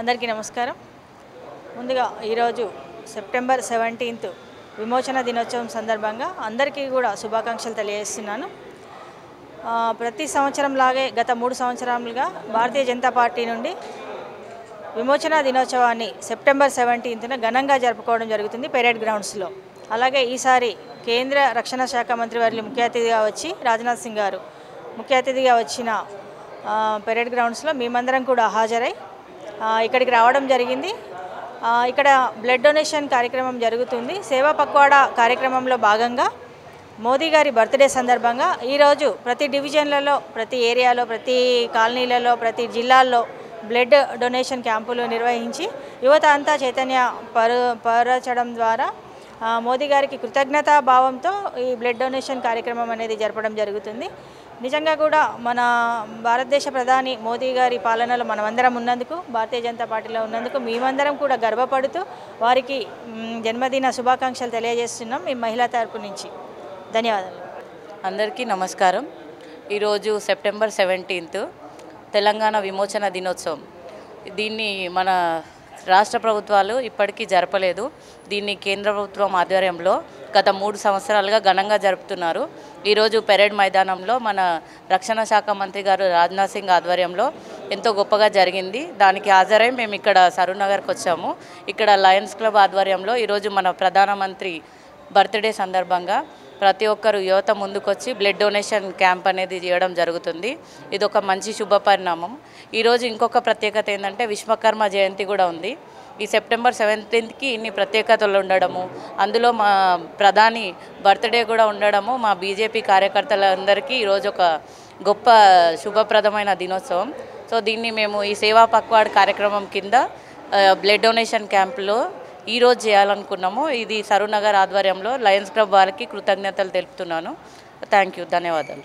అందరికీ నమస్కారం. ముందుగా ఈరోజు సెప్టెంబర్ 17 విమోచన దినోత్సవం సందర్భంగా అందరికీ కూడా శుభాకాంక్షలు తెలియజేస్తున్నాను. ప్రతి సంవత్సరం లాగే గత 3 సంవత్సరాలుగా భారతీయ జనతా పార్టీ నుండి విమోచన దినోత్సవాన్ని సెప్టెంబర్ 17న ఘనంగా జరుపుకోవడం జరుగుతుంది పెరేడ్ గ్రౌండ్స్లో. అలాగే ఈసారి కేంద్ర రక్షణ శాఖ మంత్రి వర్యులు ముఖ్య అతిథిగా వచ్చి రాజ్నాథ్ సింగ్ గారు ముఖ్య అతిథిగా వచ్చిన పెరేడ్ గ్రౌండ్స్లో మేమందరం కూడా హాజరై ఇక్కడికి రావడం జరిగింది. ఇక్కడ బ్లడ్ డొనేషన్ కార్యక్రమం జరుగుతుంది. సేవా పక్వాడా కార్యక్రమంలో భాగంగా మోదీ గారి బర్త్డే సందర్భంగా ఈరోజు ప్రతి డివిజన్లలో, ప్రతి ఏరియాలో, ప్రతి కాలనీలలో, ప్రతి జిల్లాల్లో బ్లడ్ డొనేషన్ క్యాంపులు నిర్వహించి యువత అంతా చైతన్య పరచడం ద్వారా మోదీ గారికి కృతజ్ఞతా భావంతో ఈ బ్లడ్ డొనేషన్ కార్యక్రమం అనేది జరపడం జరుగుతుంది. నిజంగా కూడా మన భారతదేశ ప్రధాని మోదీ గారి పాలనలో మనమందరం ఉన్నందుకు, భారతీయ జనతా పార్టీలో ఉన్నందుకు మేమందరం కూడా గర్వపడుతూ వారికి జన్మదిన శుభాకాంక్షలు తెలియజేస్తున్నాం మీ మహిళా తరపు నుంచి. ధన్యవాదాలు. అందరికీ నమస్కారం. ఈరోజు సెప్టెంబర్ 17 తెలంగాణ విమోచన దినోత్సవం. దీన్ని మన రాష్ట్ర ప్రభుత్వాలు ఇప్పటికీ జరపలేదు. దీన్ని కేంద్ర ప్రభుత్వం ఆధ్వర్యంలో గత 3 సంవత్సరాలుగా ఘనంగా జరుపుతున్నారు. ఈరోజు పెరేడ్ మైదానంలో మన రక్షణ శాఖ మంత్రి గారు రాజ్నాథ్ సింగ్ ఆధ్వర్యంలో ఎంతో గొప్పగా జరిగింది. దానికి హాజరై మేము ఇక్కడ సరూర్నగర్కి వచ్చాము. ఇక్కడ లయన్స్ క్లబ్ ఆధ్వర్యంలో ఈరోజు మన ప్రధానమంత్రి బర్త్డే సందర్భంగా ప్రతి ఒక్కరు యువత ముందుకొచ్చి బ్లడ్ డొనేషన్ క్యాంప్ అనేది చేయడం జరుగుతుంది. ఇది ఒక మంచి శుభ పరిణామం. ఈరోజు ఇంకొక ప్రత్యేకత ఏంటంటే విశ్వకర్మ జయంతి కూడా ఉంది. ఈ సెప్టెంబర్ 17కి ఇన్ని ప్రత్యేకతలు ఉండడము, అందులో మా ప్రధాని బర్త్డే కూడా ఉండడము మా బీజేపీ కార్యకర్తలందరికీ ఈరోజు ఒక గొప్ప శుభప్రదమైన దినోత్సవం. సో దీన్ని మేము ఈ సేవా పక్వాడ్ కార్యక్రమం కింద బ్లడ్ డొనేషన్ క్యాంపులో ఈరోజు చేయాలనుకున్నాము. ఇది సరూర్నగర్ ఆధ్వర్యంలో లయన్స్ క్లబ్ వారికి కృతజ్ఞతలు తెలుపుతున్నాను. Thank you. ధన్యవాదాలు.